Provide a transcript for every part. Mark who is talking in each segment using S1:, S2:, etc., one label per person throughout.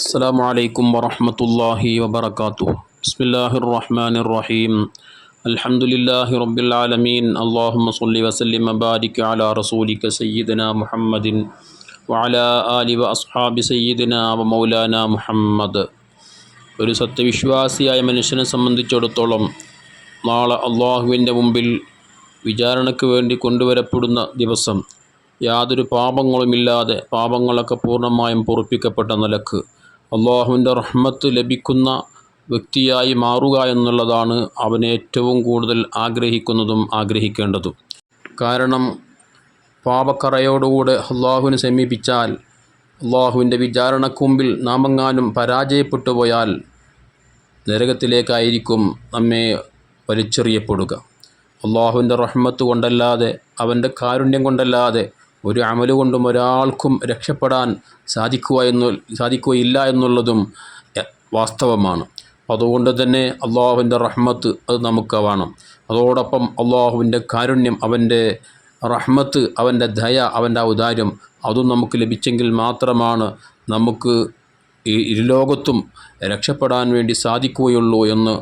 S1: السلام عليكم ورحمة الله وبركاته. بسم الله الرحمن الرحيم. الحمد لله رب العالمين. اللهم صل وسلم وبارك على رسولك سيدنا محمد وعلى آل وأصحاب سيدنا ومولانا മുഹമ്മദ്. ഒരു സത്യവിശ്വാസിയായ മനുഷ്യനെ സംബന്ധിച്ചിടത്തോളം നാളെ അള്ളാഹുവിൻ്റെ മുമ്പിൽ വിചാരണയ്ക്ക് വേണ്ടി കൊണ്ടുവരപ്പെടുന്ന ദിവസം യാതൊരു പാപങ്ങളുമില്ലാതെ പാപങ്ങളൊക്കെ പൂർണ്ണമായും പൊറുപ്പിക്കപ്പെട്ട നിലക്ക് അള്ളാഹുവിൻ്റെ റഹ്മത്ത് ലഭിക്കുന്ന വ്യക്തിയായി മാറുക എന്നുള്ളതാണ് അവൻ ഏറ്റവും കൂടുതൽ ആഗ്രഹിക്കുന്നതും ആഗ്രഹിക്കേണ്ടതും. കാരണം പാപക്കറയോടുകൂടെ അള്ളാഹുവിനെ സമീപിച്ചാൽ അള്ളാഹുവിൻ്റെ വിചാരണയ്ക്ക് മുമ്പിൽ നാമെങ്ങാനും പരാജയപ്പെട്ടു പോയാൽ നരകത്തിലേക്കായിരിക്കും നമ്മെ വലിച്ചെറിയപ്പെടുക. അള്ളാഹുവിൻ്റെ റഹ്മത്ത് കൊണ്ടല്ലാതെ അവൻ്റെ കാരുണ്യം കൊണ്ടല്ലാതെ ഒരു അമല് കൊണ്ടും ഒരാൾക്കും രക്ഷപ്പെടാൻ സാധിക്കുകയില്ല എന്നുള്ളതും വാസ്തവമാണ്. അതുകൊണ്ട് തന്നെ അള്ളാഹുവിൻ്റെ റഹ്മത്ത് അത് നമുക്ക് വേണം. അതോടൊപ്പം അള്ളാഹുവിൻ്റെ കാരുണ്യം, അവൻ്റെ റഹ്മത്ത്, അവൻ്റെ ദയ, അവൻ്റെ ഔദാര്യം അതും നമുക്ക് ലഭിച്ചെങ്കിൽ മാത്രമാണ് നമുക്ക് ഈ ഇരുലോകത്തും രക്ഷപ്പെടാൻ വേണ്ടി സാധിക്കുകയുള്ളൂ എന്ന്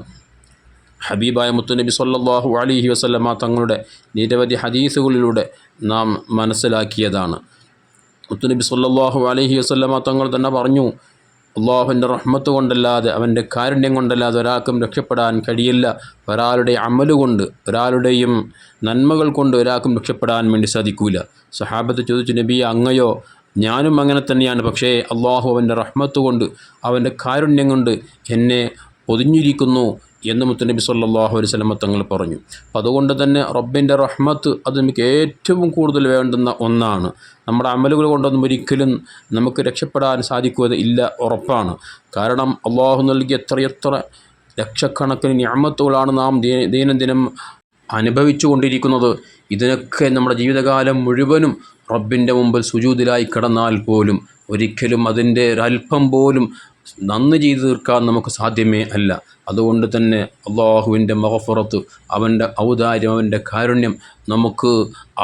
S1: ഹബീബായ മുത്തുനബി സല്ലല്ലാഹു അലൈഹി വസല്ലമ തങ്ങളുടെ നിരവധി ഹദീസുകളിലൂടെ നാം മനസ്സിലാക്കിയതാണ്. മുത്തുനബി സല്ലല്ലാഹു അലൈഹി വസല്ലമ തങ്ങൾ തന്നെ പറഞ്ഞു, അള്ളാഹുവിൻ്റെ റഹ്മത്ത് കൊണ്ടല്ലാതെ അവൻ്റെ കാരുണ്യം കൊണ്ടല്ലാതെ ഒരാൾക്കും രക്ഷപ്പെടാൻ കഴിയില്ല. ഒരാളുടെ അമലുകൊണ്ട്, ഒരാളുടെയും നന്മകൾ കൊണ്ട് ഒരാൾക്കും രക്ഷപ്പെടാൻ വേണ്ടി സാധിക്കില്ല. സഹാബത്ത് ചോദിച്ചു, നബിയെ അങ്ങയോ? ഞാനും അങ്ങനെ തന്നെയാണ്. പക്ഷേ അള്ളാഹു അവൻ്റെ റഹ്മത്ത് കൊണ്ട്, അവൻ്റെ കാരുണ്യം കൊണ്ട് എന്നെ പൊതിഞ്ഞിരിക്കുന്നു എന്ന് മുത്തുനബി സല്ലല്ലാഹു അലൈഹി വസല്ലം തങ്ങൾ പറഞ്ഞു. അതുകൊണ്ട് തന്നെ റബ്ബിൻ്റെ റഹ്മത്ത് അത് നമുക്ക് ഏറ്റവും കൂടുതൽ വേണ്ടുന്ന ഒന്നാണ്. നമ്മുടെ അമലുകൾ കൊണ്ടൊന്നും ഒരിക്കലും നമുക്ക് രക്ഷപ്പെടാൻ സാധിക്കുകയില്ല, ഉറപ്പാണ്. കാരണം അള്ളാഹു നൽകിയ എത്രയെത്ര ലക്ഷക്കണക്കിന് നിഅമത്തുകളാണ് നാം ദൈനംദിനം അനുഭവിച്ചു കൊണ്ടിരിക്കുന്നത്. ഇതിനൊക്കെ നമ്മുടെ ജീവിതകാലം മുഴുവനും റബ്ബിൻ്റെ മുമ്പിൽ സുജൂദിലായി കിടന്നാൽ പോലും ഒരിക്കലും അതിൻ്റെ ഒരല്പം പോലും നന്ദി ചെയ്തു തീർക്കാൻ നമുക്ക് സാധ്യമേ അല്ല. അതുകൊണ്ട് തന്നെ അള്ളാഹുവിൻ്റെ മഗ്ഫിറത്ത്, അവൻ്റെ ഔദാര്യം, അവൻ്റെ കാരുണ്യം നമുക്ക്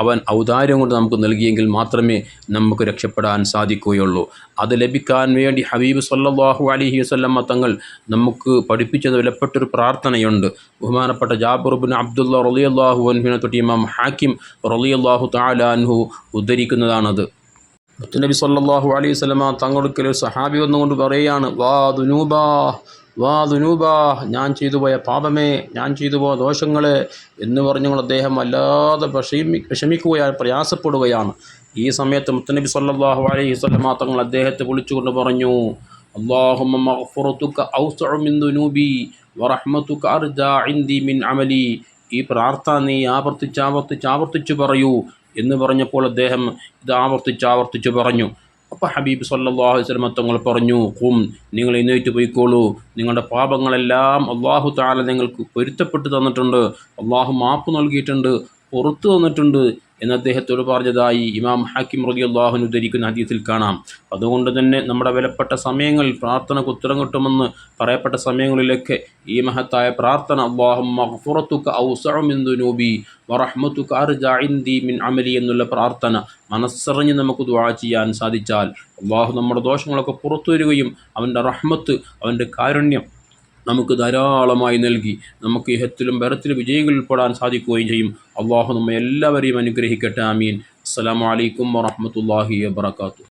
S1: അവൻ ഔദാര്യം കൊണ്ട് നമുക്ക് നൽകിയെങ്കിൽ മാത്രമേ നമുക്ക് രക്ഷപ്പെടാൻ സാധിക്കുകയുള്ളൂ. അത് ലഭിക്കാൻ വേണ്ടി ഹബീബ് സല്ലല്ലാഹു അലൈഹി വസല്ലമ തങ്ങൾ നമുക്ക് പഠിപ്പിച്ചത് വിലപ്പെട്ടൊരു പ്രാർത്ഥനയുണ്ട്. ബഹുമാനപ്പെട്ട ജാബിർ ഇബ്നു അബ്ദുല്ലാ റളിയല്ലാഹു അൻഹുവിനെ തൊട്ട് ഇമാം ഹാക്കിം റളിയല്ലാഹു തആല അൻഹു ഉദ്ധരിക്കുന്നതാണത്. മുത്തുനബി സല്ലല്ലാഹു അലൈഹി വസല്ലമ തങ്ങൾക്കൊരു സഹാബി വന്നുകൊണ്ട് പറയുകയാണ്, വാ ദുനൂബാ, ഞാൻ ചെയ്തു പോയ പാപമേ, ഞാൻ ചെയ്തു പോയ ദോഷങ്ങളെ എന്ന് പറഞ്ഞുകൊണ്ട് അദ്ദേഹം വല്ലാതെ വിഷമിക്കുകയാണ്, പ്രയാസപ്പെടുകയാണ്. ഈ സമയത്ത് മുത്തുനബി സല്ലല്ലാഹു അലൈഹി വസല്ലമ തങ്ങൾ അദ്ദേഹത്തെ വിളിച്ചുകൊണ്ട് പറഞ്ഞു, അല്ലാഹുമ്മ മഗ്ഫിറതുക ഔസഉ മിൻ ദുനൂബി വറഹ്മതുക അർജാ ഇൻദി മിൻ അമലി. ഈ പ്രാർത്ഥന നീ ആവർത്തിച്ച് പറയൂ എന്ന് പറഞ്ഞപ്പോൾ അദ്ദേഹം ഇത് ആവർത്തിച്ച് പറഞ്ഞു. അപ്പോൾ ഹബീബ് സല്ലല്ലാഹു അലൈഹി വസല്ലം തങ്ങൾ പറഞ്ഞു, നിങ്ങൾ എഴുന്നേറ്റ് പോയിക്കോളൂ, നിങ്ങളുടെ പാപങ്ങളെല്ലാം അല്ലാഹു തആല നിങ്ങൾക്ക് പൊരുത്തപ്പെട്ട് തന്നിട്ടുണ്ട്, അല്ലാഹു മാപ്പ് നൽകിയിട്ടുണ്ട്, പുറത്തു തന്നിട്ടുണ്ട് എന്ന് അദ്ദേഹത്തോട് പറഞ്ഞതായി ഇമാം ഹാക്കിം റളിയല്ലാഹു അൻഹു ഉദ്ധരിക്കുന്ന ഹദീസിൽ കാണാം. അതുകൊണ്ട് തന്നെ നമ്മുടെ വിലപ്പെട്ട സമയങ്ങളിൽ പ്രാർത്ഥനയ്ക്ക് ഉത്തരം കിട്ടുമെന്ന് പറയപ്പെട്ട സമയങ്ങളിലൊക്കെ ഈ മഹത്തായ പ്രാർത്ഥന, അല്ലാഹുമ്മ മഗ്ഫിറതുക ഔസഉ മിൻ ദുനൂബി വറഹ്മതുക അർജാ ഇൻദി മിൻ അമലി എന്നുള്ള പ്രാർത്ഥന മനസ്സറിഞ്ഞ് നമുക്ക് ദുആ ചെയ്യാൻ സാധിച്ചാൽ അല്ലാഹു നമ്മുടെ ദോഷങ്ങളൊക്കെ പുറത്തു വരികയും അവൻ്റെ റഹ്മത്ത്, അവൻ്റെ കാരുണ്യം നമുക്ക് ധാരാളമായി നൽകി നമുക്ക് ഇഹത്തിലും പരത്തിലും വിജയികളിൽ പെടാൻ സാധിക്കുകയും ചെയ്യും. അള്ളാഹു നമ്മെ എല്ലാവരെയും അനുഗ്രഹിക്കട്ടെ. ആമീൻ. അസ്സലാമു അലൈക്കും വറഹ്മത്തുള്ളാഹി വബറകാതുഹു.